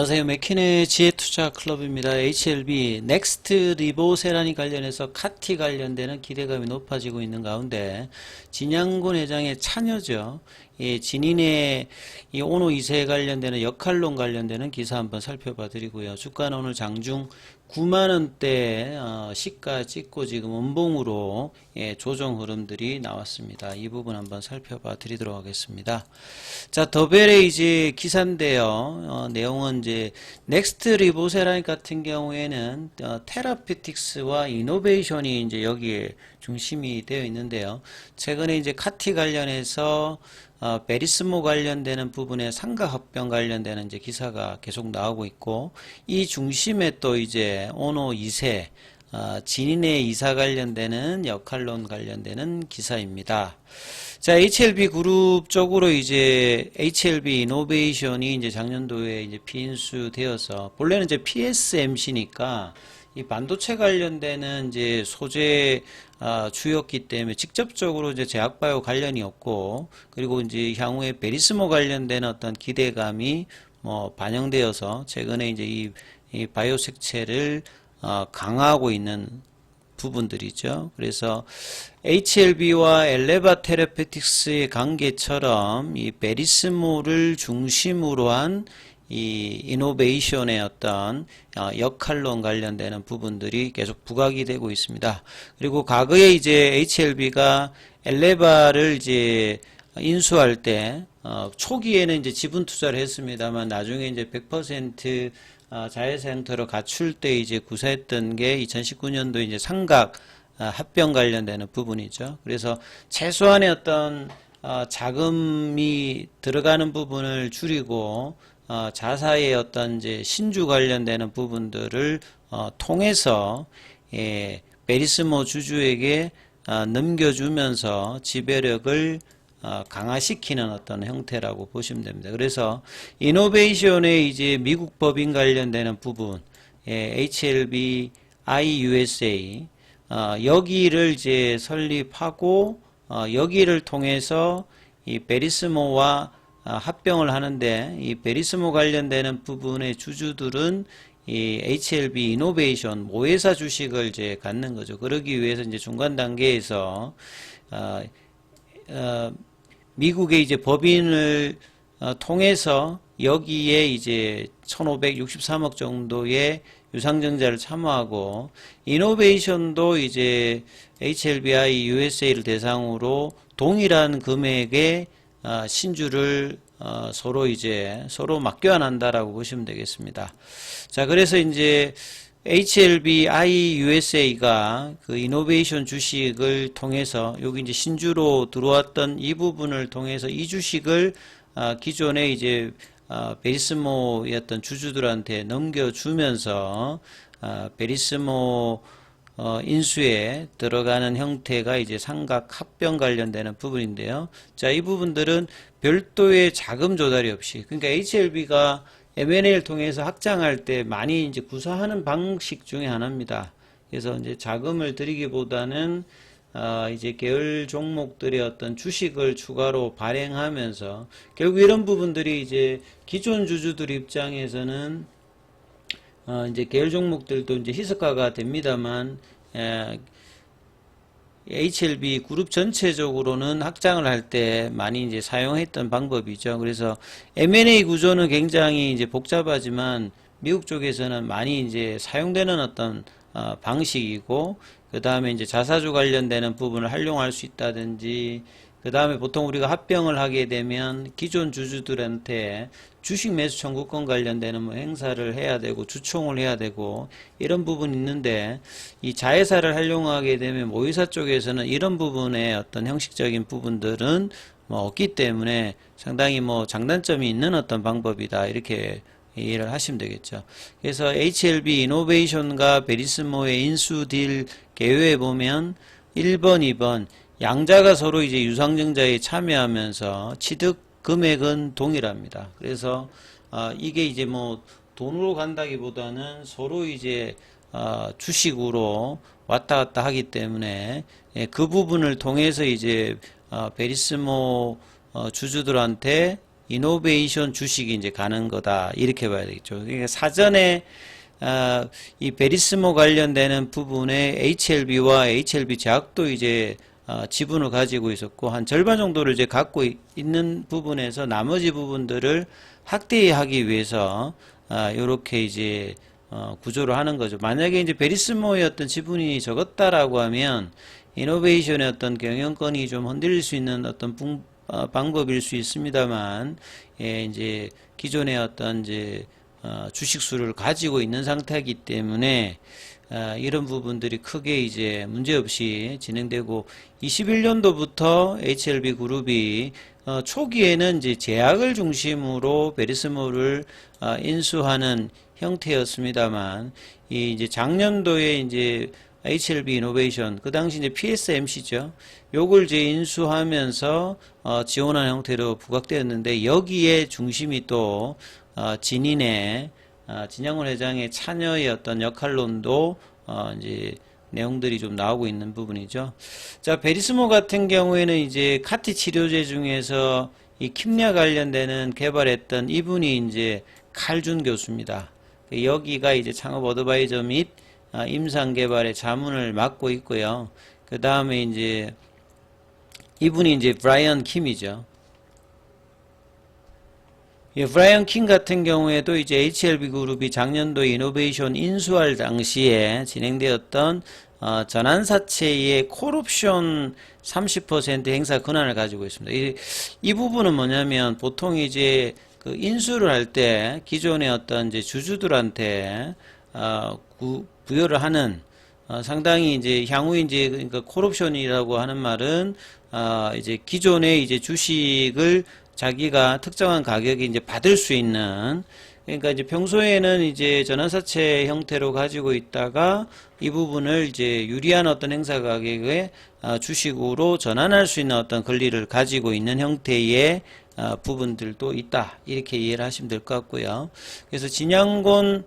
안녕하세요. 맥킨의 지혜투자 클럽입니다. HLB 넥스트 리보세라니 관련해서 카티 관련되는 기대감이 높아지고 있는 가운데 진양군 회장의 차녀죠. 진인의 이 오노 2세에 관련되는 역할론 관련되는 기사 한번 살펴봐 드리고요. 주가는 오늘 장중 9만원대 시가 찍고 지금 원봉으로 조정 흐름들이 나왔습니다. 이 부분 한번 살펴봐 드리도록 하겠습니다. 자, 더벨의 이제 기사인데요. 내용은 이제 넥스트 리보세라니 같은 경우에는 테라피틱스와 이노베이션이 이제 여기에 중심이 되어 있는데요. 최근에 이제 카티 관련해서 베리스모 관련되는 부분에 상가합병 관련되는 이제 기사가 계속 나오고 있고, 이 중심에 또 이제 오노 2세 진인의 이사 관련되는 역할론 관련되는 기사입니다. 자, HLB 그룹 쪽으로 이제 HLB 이노베이션이 이제 작년도에 이제 비인수 되어서, 본래는 이제 PSMC니까 이 반도체 관련되는 이제 소재 주였기 때문에 직접적으로 이제 제약바이오 관련이 없고, 그리고 이제 향후에 베리스모 관련된 어떤 기대감이 반영되어서 최근에 이제 이 바이오 색채를 강화하고 있는 부분들이죠. 그래서 HLB와 엘레바 테라피틱스의 관계처럼 이 베리스모를 중심으로 한 이 이노베이션의 어떤 역할론 관련되는 부분들이 계속 부각이 되고 있습니다. 그리고 과거에 이제 HLB가 엘레바를 이제 인수할 때 초기에는 이제 지분 투자를 했습니다만, 나중에 이제 100% 자회사 형태로 갖출 때 이제 구사했던 게 2019년도 이제 상각 합병 관련되는 부분이죠. 그래서 최소한의 어떤 자금이 들어가는 부분을 줄이고 자사의 어떤 이제 신주 관련되는 부분들을 통해서 베리스모 주주에게 넘겨주면서 지배력을 강화시키는 어떤 형태라고 보시면 됩니다. 그래서 이노베이션의 이제 미국 법인 관련되는 부분, HLB IUSA 여기를 이제 설립하고 여기를 통해서 이 베리스모와 합병을 하는데, 이 베리스모 관련되는 부분의 주주들은 이 HLB 이노베이션 모회사 주식을 이제 갖는 거죠. 그러기 위해서 이제 중간 단계에서 미국의 이제 법인을 통해서 여기에 이제 1,563억 정도의 유상증자를 참여하고, 이노베이션도 이제 HLBI USA를 대상으로 동일한 금액의 신주를 서로 맞교환한다라고 보시면 되겠습니다. 자, 그래서 이제 HLBI USA가 그 이노베이션 주식을 통해서 여기 이제 신주로 들어왔던 이 부분을 통해서 이 주식을 기존에 이제 베리스모였던 주주들한테 넘겨주면서 베리스모 인수에 들어가는 형태가 이제 상각 합병 관련되는 부분인데요. 자, 이 부분들은 별도의 자금 조달이 없이, 그러니까 HLB가 M&A를 통해서 확장할 때 많이 이제 구사하는 방식 중에 하나입니다. 그래서 이제 자금을 들이기보다는 이제 계열 종목들의 어떤 주식을 추가로 발행하면서, 결국 이런 부분들이 이제 기존 주주들 입장에서는 이제 계열 종목들도 이제 희석화가 됩니다만, HLB 그룹 전체적으로는 확장을 할 때 많이 이제 사용했던 방법이죠. 그래서 M&A 구조는 굉장히 이제 복잡하지만 미국 쪽에서는 많이 이제 사용되는 어떤 방식이고, 그 다음에 이제 자사주 관련되는 부분을 활용할 수 있다든지, 그 다음에 보통 우리가 합병을 하게 되면 기존 주주들한테 주식 매수 청구권 관련되는 뭐 행사를 해야 되고 주총을 해야 되고 이런 부분이 있는데, 이 자회사를 활용하게 되면 모의사 쪽에서는 이런 부분의 어떤 형식적인 부분들은 없기 때문에 상당히 장단점이 있는 어떤 방법이다, 이렇게 이해를 하시면 되겠죠. 그래서 HLB 이노베이션과 베리스모의 인수 딜 개요에 보면 1번, 2번 양자가 서로 이제 유상증자에 참여하면서 취득 금액은 동일합니다. 그래서 이게 이제 돈으로 간다기보다는 서로 이제 주식으로 왔다 갔다 하기 때문에 그 부분을 통해서 이제 베리스모 주주들한테 이노베이션 주식이 이제 가는 거다. 이렇게 봐야 되겠죠. 그러니까 사전에 이 베리스모 관련되는 부분에 HLB와 HLB 제약도 이제 지분을 가지고 있었고 한 절반 정도를 이제 갖고 있는 부분에서 나머지 부분들을 확대하기 위해서 요렇게 이제 구조를 하는 거죠. 만약에 이제 베리스모의 어떤 지분이 적었다라고 하면 이노베이션의 어떤 경영권이 좀 흔들릴 수 있는 어떤 방법일 수 있습니다만, 예, 이제 기존의 어떤 이제 주식수를 가지고 있는 상태이기 때문에 이런 부분들이 크게 이제 문제없이 진행되고 21년도부터 HLB 그룹이 초기에는 이제 제약을 중심으로 베리스모를 인수하는 형태였습니다만 이제 작년도에 이제 HLB 이노베이션 그 당시 이제 PSMC죠. 요걸 이제 인수하면서 지원하는 형태로 부각되었는데 여기에 중심이 또 진인의 진양훈 회장의 차녀의 어떤 역할론도 이제 내용들이 좀 나오고 있는 부분이죠. 자, 베리스모 같은 경우에는 이제 카티 치료제 중에서 이 킴리아 관련되는 개발했던 이분이 이제 칼준 교수입니다. 여기가 이제 창업 어드바이저 및 임상 개발의 자문을 맡고 있고요. 그 다음에 이제 이분이 이제 브라이언 킴이죠. 예, 브라이언 킴 같은 경우에도 이제 HLB 그룹이 작년도 이노베이션 인수할 당시에 진행되었던 전환사채의 콜옵션 30% 행사 권한을 가지고 있습니다. 이 부분은 뭐냐면 보통 이제 그 인수를 할 때 기존의 어떤 이제 주주들한테 부여를 하는 상당히 이제 향후 이제 그러니까 콜옵션이라고 하는 말은 이제 기존의 이제 주식을 자기가 특정한 가격에 이제 받을 수 있는, 그러니까 이제 평소에는 이제 전환사채 형태로 가지고 있다가 이 부분을 이제 유리한 어떤 행사 가격에 주식으로 전환할 수 있는 어떤 권리를 가지고 있는 형태의 부분들도 있다. 이렇게 이해를 하시면 될 것 같고요. 그래서 진양곤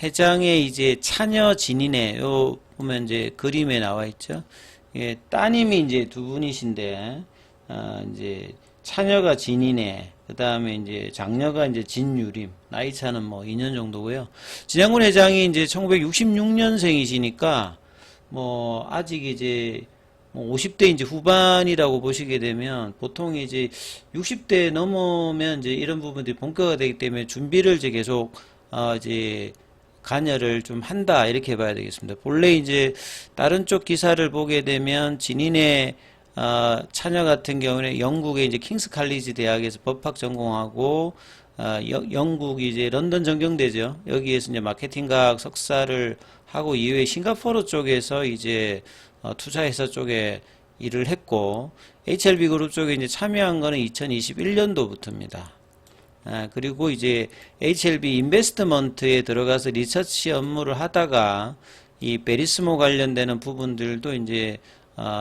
회장의 이제 차녀 진인의 요 보면 이제 그림에 나와 있죠. 예, 따님이 이제 두 분이신데 이제 차녀가 진인의, 그 다음에 이제 장녀가 이제 진유림, 나이 차는 뭐 2년 정도고요. 진양군 회장이 이제 1966년생이시니까 뭐 아직 이제 뭐 50대 이제 후반이라고 보시게 되면 보통 이제 60대 넘으면 이제 이런 부분들이 본격화되기 때문에 준비를 이제 계속 이제 관여를 좀 한다 이렇게 봐야 되겠습니다. 본래 이제 다른 쪽 기사를 보게 되면 진인의 차녀 같은 경우는 영국의 이제 킹스 칼리지 대학에서 법학 전공하고 영국 이제 런던 전경대죠. 여기에서 이제 마케팅학 석사를 하고 이후에 싱가포르 쪽에서 이제 투자회사 쪽에 일을 했고 HLB 그룹 쪽에 이제 참여한 거는 2021년도부터입니다. 그리고 이제 HLB 인베스트먼트에 들어가서 리서치 업무를 하다가 이 베리스모 관련되는 부분들도 이제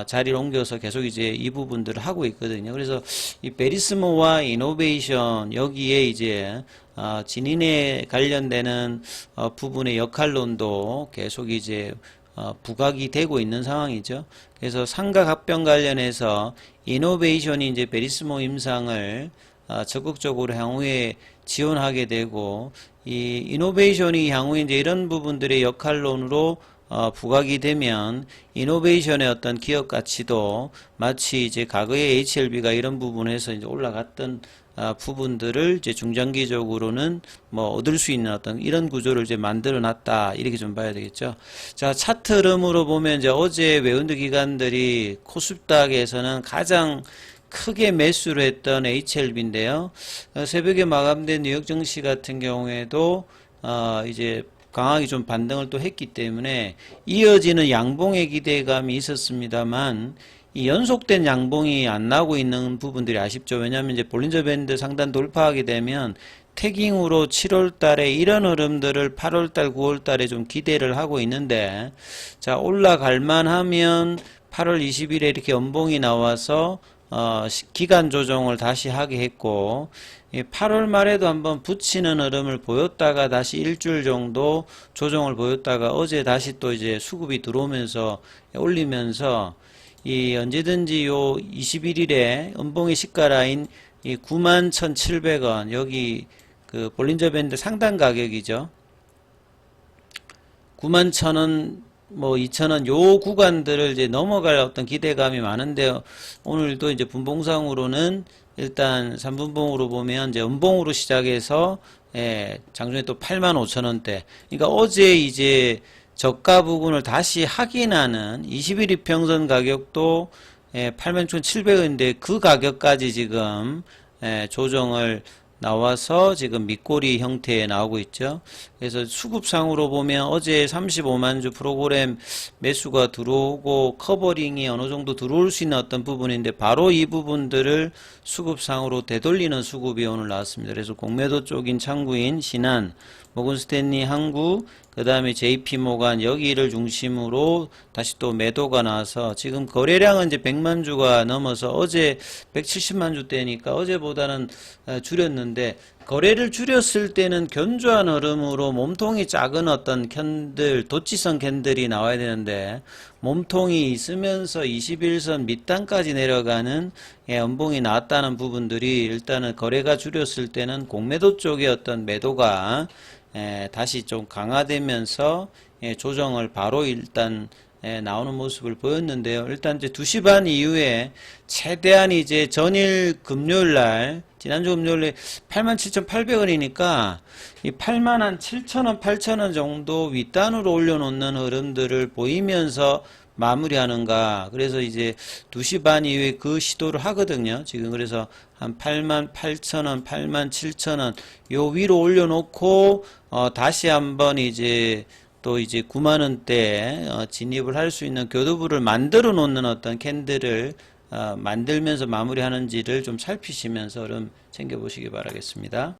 자리를 옮겨서 계속 이제 이 부분들을 하고 있거든요. 그래서 이 베리스모와 이노베이션 여기에 이제 진인에 관련되는 부분의 역할론도 계속 이제 부각이 되고 있는 상황이죠. 그래서 상가합병 관련해서 이노베이션이 이제 베리스모 임상을 적극적으로 향후에 지원하게 되고 이 이노베이션이 향후에 이제 이런 부분들의 역할론으로 부각이 되면 이노베이션의 어떤 기업 가치도 마치 이제 과거의 HLB가 이런 부분에서 이제 올라갔던 부분들을 이제 중장기적으로는 뭐 얻을 수 있는 어떤 이런 구조를 이제 만들어 놨다 이렇게 좀 봐야 되겠죠. 자, 차트 흐름으로 보면 이제 어제 외운드 기관들이 코스닥에서는 가장 크게 매수를 했던 HLB인데요. 새벽에 마감된 뉴욕 증시 같은 경우에도 이제 강하게 좀 반등을 또 했기 때문에 이어지는 양봉의 기대감이 있었습니다만 이 연속된 양봉이 안 나오고 있는 부분들이 아쉽죠. 왜냐하면 이제 볼린저 밴드 상단 돌파하게 되면 태깅으로 7월 달에 이런 흐름들을 8월 달, 9월 달에 좀 기대를 하고 있는데 자, 올라갈 만하면 8월 20일에 이렇게 연봉이 나와서 기간 조정을 다시 하게 했고 8월 말에도 한번 붙이는 흐름을 보였다가 다시 일주일 정도 조정을 보였다가 어제 다시 또 이제 수급이 들어오면서 올리면서 이 언제든지 요 21일에 연봉의 시가 라인 이 91,700원 여기 그 볼린저 밴드 상단 가격이죠. 91,000원 뭐 2,000원 요 구간들을 이제 넘어갈 어떤 기대감이 많은데요. 오늘도 이제 분봉상으로는 일단 3분봉으로 보면 이제 음봉으로 시작해서 장중에 또 85,000원대. 그러니까 어제 이제 저가 부분을 다시 확인하는 21 이평선 가격도 81,700원인데 그 가격까지 지금 조정을 나와서 지금 밑꼬리 형태에 나오고 있죠. 그래서 수급상으로 보면 어제 35만 주 프로그램 매수가 들어오고 커버링이 어느 정도 들어올 수 있는 어떤 부분인데 바로 이 부분들을 수급상으로 되돌리는 수급이 오늘 나왔습니다. 그래서 공매도 쪽인 창구인 신한, 모건스탠리 항구, 그 다음에 JP모간 여기를 중심으로 다시 또 매도가 나와서 지금 거래량은 이제 100만 주가 넘어서 어제 170만 주대니까 어제보다는 줄였는데 거래를 줄였을 때는 견조한 흐름으로 몸통이 작은 어떤 캔들, 도치성 캔들이 나와야 되는데 몸통이 있으면서 21선 밑단까지 내려가는 음봉이 나왔다는 부분들이 일단은 거래가 줄였을 때는 공매도 쪽의 어떤 매도가 다시 좀 강화되면서 조정을 바로 일단 나오는 모습을 보였는데요. 일단 이제 2시 반 이후에 최대한 이제 전일 금요일 날, 지난주 금요일에 87,800원이니까 이 87,000원, 8,000원 정도 윗단으로 올려놓는 흐름들을 보이면서 마무리하는가. 그래서 이제 2시 반 이후에 그 시도를 하거든요. 지금 그래서 한 88,000원, 87,000원 요 위로 올려놓고 다시 한번 이제 또 이제 9만원대에 진입을 할 수 있는 교두부를 만들어 놓는 어떤 캔들을 만들면서 마무리하는지를 좀 살피시면서 좀 챙겨보시기 바라겠습니다.